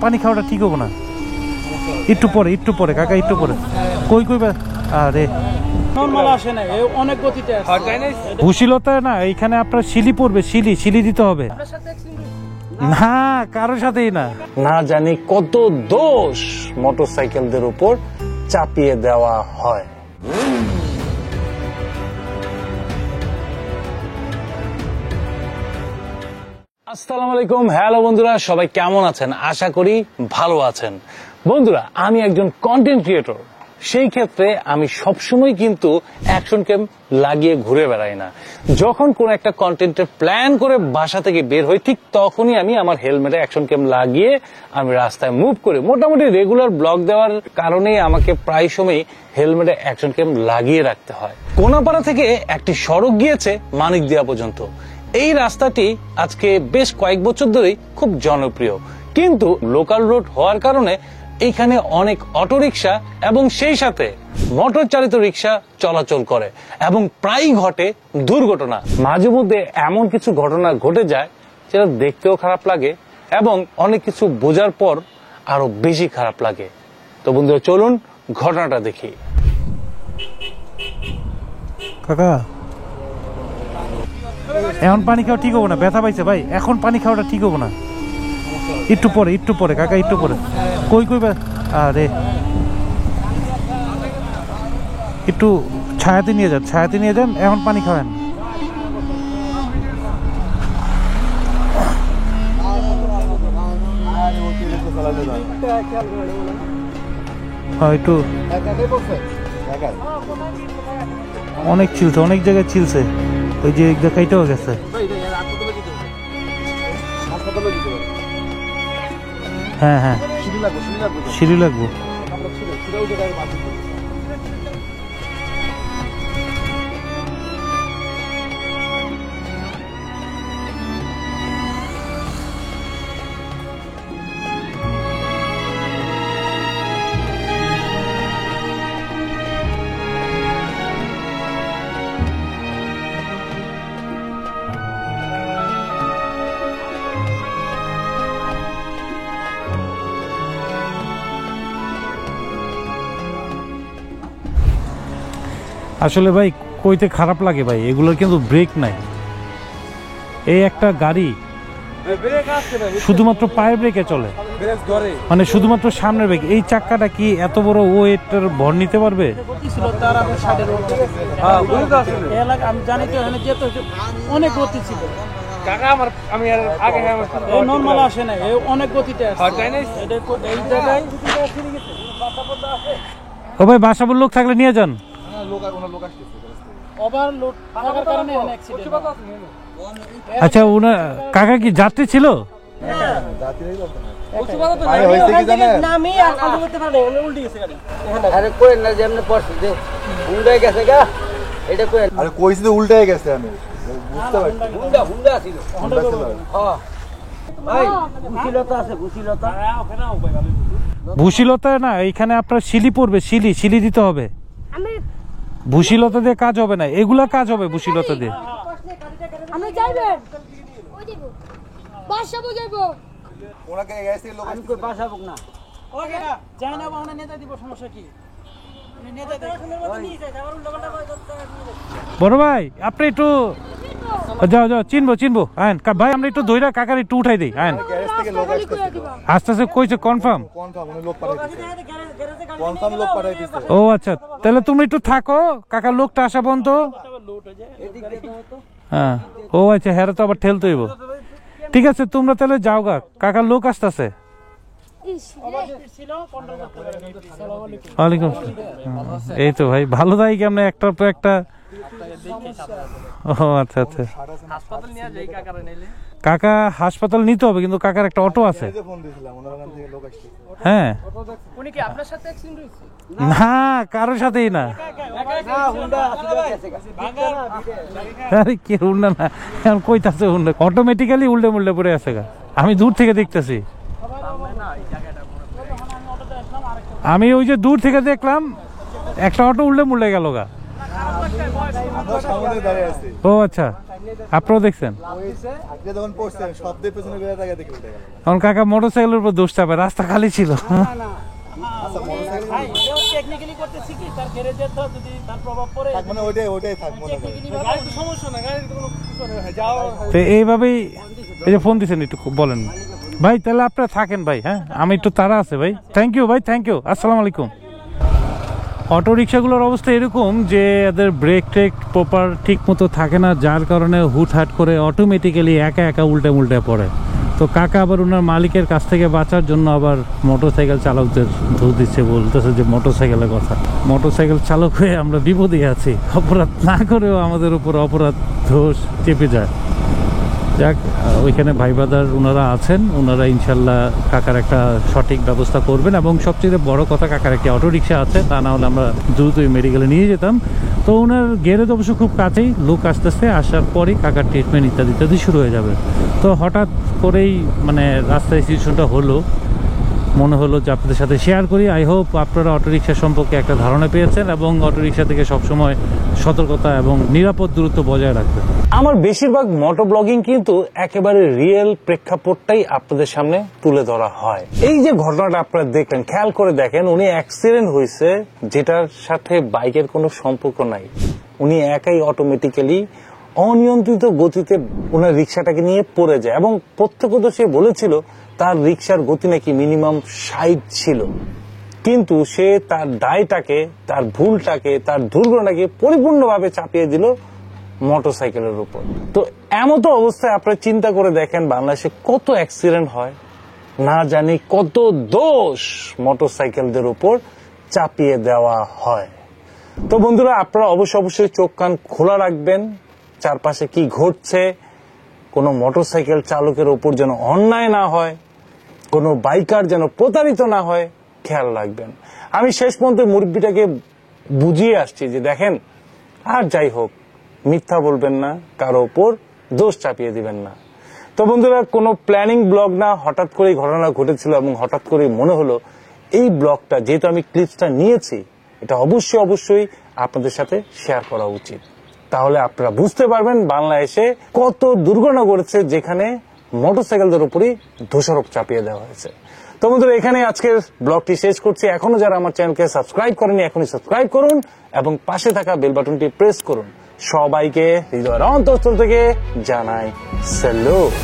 পানি খাওয়াটা ঠিক হবো না, একটু পরে কাকা, একটু পরে। কই আরে অনেক গতিতে ভুশিলতা না, এইখানে আপনার শিলি পড়বে, শিলি দিতে হবে না, কারোর সাথেই না। না জানি কত দোষ মোটরসাইকেলদের উপর চাপিয়ে দেওয়া হয়। আসসালামু আলাইকুম, হ্যালো বন্ধুরা, সবাই কেমন আছেন? আশা করি ভালো আছেন। বন্ধুরা, আমি একজন কন্টেন্ট ক্রিয়েটর, সেই ক্ষেত্রে আমি সবসময় কিন্তু অ্যাকশন ক্যাম লাগিয়ে ঘুরে বেড়াই না। যখন কোন একটা কন্টেন্টের প্ল্যান করে বাসা থেকে বের হই, ঠিক তখনই আমি আমার হেলমেটে অ্যাকশন ক্যাম লাগিয়ে আমি রাস্তায় মুভ করে মোটামুটি রেগুলার ব্লগ দেওয়ার কারণে আমাকে প্রায় সময় হেলমেটে অ্যাকশন ক্যাম লাগিয়ে রাখতে হয়। কোনাপাড়া থেকে একটি সড়ক গিয়েছে মানিকদিয়া পর্যন্ত। এই রাস্তাটি আজকে বেশ কয়েক বছর ধরেই খুব জনপ্রিয়, কিন্তু লোকাল রোড হওয়ার কারণে এখানে অনেক অটোরিকশা এবং সেই সাথে মোটর চালিত রিক্সা চলাচল করে এবং প্রায়ই ঘটে দুর্ঘটনা। মাঝে মধ্যে এমন কিছু ঘটনা ঘটে যায় যেটা দেখতেও খারাপ লাগে এবং অনেক কিছু বোঝার পর আরো বেশি খারাপ লাগে। তো বন্ধুরা, চলুন ঘটনাটা দেখি। কাকা, এখন পানি খাওয়া ঠিক হবো না, ব্যথা পাইছে ভাই, এখন পানি খাওয়াটা ঠিক হবো না, একটু পরে কাকা, একটু পরে। কই আরে একটু ছায়াতে নিয়ে যান, এখন পানি খাওয়ান। একটু অনেক ছিলছে, অনেক জায়গায় ছিলছে, ওই যে দেখাইতেও গেছে। হ্যাঁ সিঁড়ি লাগবো। আসলে ভাই কইতে খারাপ লাগে ভাই, এগুলোর কিন্তু ব্রেক নাই। এই একটা গাড়ি শুধুমাত্র পায়ের ব্রেকে চলে, মানে শুধুমাত্র সামনের ব্রেক। এই চাক্কাটা কি এত বড় ওয়েটের ভর নিতে পারবে? অনেক গতি ছিল কাকা, আমি আগে নরমাল আসে না, অনেক গতিতে ও ভাই, বাসাবোর লোক থাকলে নিয়ে যান। আচ্ছা, কাকা কি যাত্রী ছিল? ভুশিলতা না, এইখানে আপনার শিলি পড়বে, শিলি দিতে হবে। ভুশিলতা দিয়ে কাজ হবে না, এগুলা কাজ হবে ভুশিলতা দিয়ে। বড় ভাই, আপনি একটু যাও চিনবো আইন ভাই, আমরা একটু ধৈরা কাকার একটু উঠাই দিই। আইন আস্তে আস্তে কইছে কনফার্ম। ও আচ্ছা, তাহলে তুমি একটু থাকো, কাকার লোকটা আসা বন্ধ। হ্যাঁ, ও আচ্ছা, হ্যাঁ তো আবার ঠেলতে হইব। ঠিক আছে, তোমরা তাহলে যাও গা, কাকার লোক আসতেছে। ওয়ালাইকুম আসসালাম। এই তো ভাই, ভালো তাই কেমন একটার পর একটা। ও আচ্ছা, কাকা হাসপাতাল নিতে হবে, কিন্তু কাকার একটা অটো আছে। হ্যাঁ, না কারোর সাথেই না। আরে কে হুন্ডা না, এখন কইতাছে হুন্ডা, অটোমেটিক্যালি উল্টে মুল্টে পড়ে আছে গা। আমি দূর থেকে দেখতেছি, আমি ওই যে দূর থেকে দেখলাম একটা অটো উল্টে মুল্টে গেল গা। ও আচ্ছা, আপনারাও দেখছেন? এখন কাকা মোটরসাইকেলের উপর দোষ চাপে, রাস্তা খালি ছিল। তো এইভাবেই এই যে ফোন দিচ্ছেন, একটু বলেন ভাই। তাহলে আপনারা থাকেন ভাই, হ্যাঁ আমি একটু তাড়া আছে ভাই। থ্যাংক ইউ ভাই, থ্যাংক ইউ, আসসালামু আলাইকুম। অটো রিক্সাগুলোর অবস্থা এরকম যে এদের ব্রেক ট্রেক প্রপার ঠিক মতো থাকে না, যার কারণে হুটহাট করে অটোমেটিক্যালি একা একা উল্টে উল্টে পড়ে। তো কাকা আবার ওনার মালিকের কাছ থেকে বাঁচার জন্য আবার মোটরসাইকেল চালকদের দোষ দিচ্ছে, বলতেছে যে মোটরসাইকেলের কথা। মোটরসাইকেল চালক হয়ে আমরা বিপদে আছি, অপরাধ না করেও আমাদের উপর অপরাধ দোষ চেপে যায়। যাক, ওইখানে ভাই ব্রাদার ওনারা আছেন, ওনারা ইনশাল্লাহ কাকার একটা সঠিক ব্যবস্থা করবেন। এবং সবচেয়ে বড় কথা, কাকার একটি অটো রিক্সা আছে, তা না হলে আমরা দ্রুতই মেডিকেলে নিয়ে যেতাম। তো ওনার গ্যারেজ অবশ্য খুব কাছেই, লোক আস্তে আস্তে আসার পরই কাকার ট্রিটমেন্ট ইত্যাদি ইত্যাদি শুরু হয়ে যাবে। তো হঠাৎ করেই মানে রাস্তায় সিচুয়েশনটা হলো, মনে হলো যে আপনাদের সাথে শেয়ার করি। আই হোপ আপনারা অটোরিকশা সম্পর্কে একটা ধারণা পেয়েছেন এবং অটোরিকশা থেকে সবসময় সতর্কতা এবং নিরাপদ দূরত্ব বজায় রাখবেন। আমার বেশিরভাগ মোটর ব্লগিং কিন্তু একেবারে রিয়েল প্রেক্ষাপটটাই আপনাদের সামনে তুলে ধরা হয়। এই যে ঘটনাটা আপনারা দেখলেন, খেয়াল করে দেখেন, উনি অ্যাক্সিডেন্ট হয়েছে যেটার সাথে বাইকের কোনো সম্পর্ক নাই। উনি একাই অটোমেটিক্যালি অনিয়ন্ত্রিত গতিতে ওনার রিক্সাটাকে নিয়ে পড়ে যায় এবং প্রত্যক্ষদর্শী বলেছিল তার রিক্সার গতি নাকি মিনিমাম 60 ছিল, কিন্তু সে তার দায়টাকে, তার ভুলটাকে, তার দুর্ঘটনাকে পরিপূর্ণভাবে চাপিয়ে দিল মোটরসাইকেলের উপর। তো এমতো অবস্থায় আপনারা চিন্তা করে দেখেন বাংলাদেশে কত অ্যাক্সিডেন্ট হয়, না জানি কত দোষ মোটরসাইকেলদের উপর চাপিয়ে দেওয়া হয়। তো বন্ধুরা, আপনারা অবশ্যই চোখ কান খোলা রাখবেন, চারপাশে কি ঘটছে, কোনো মোটরসাইকেল চালকের উপর যেন অন্যায় না হয়, কোনো বাইকার যেন প্রতারিত না হয়, খেয়াল রাখবেন। আমি শেষ পর্যন্ত মুরব্বিটাকে বুঝিয়ে আসছি যে দেখেন, আর যাই হোক মিথ্যা বলবেন না, কারো উপর দোষ চাপিয়ে দিবেন না। তো বন্ধুরা, কোনো প্ল্যানিং ব্লগ না, হঠাৎ করেই ঘটনা ঘটেছিল এবং হঠাৎ করেই মনে হলো এই ব্লগটা, যেহেতু আমি ক্লিপসটা নিয়েছি, এটা অবশ্যই আপনাদের সাথে শেয়ার করা উচিত। তাহলে আপনারা বুঝতে পারবেন বাংলাদেশে কত দুর্ঘটনা ঘটেছে যেখানে মোটরসাইকেলদের উপরই দোষারোপ চাপিয়ে দেওয়া হয়েছে। তো বন্ধুরা, এখানে আজকের ব্লগটি শেষ করছি। এখনো যারা আমার চ্যানেলকে সাবস্ক্রাইব করেনি, এখনই সাবস্ক্রাইব করুন এবং পাশে থাকা বেল বাটনটি প্রেস করুন। সবাইকে হৃদয়ের অন্তঃস্থল থেকে জানাই স্যালুট।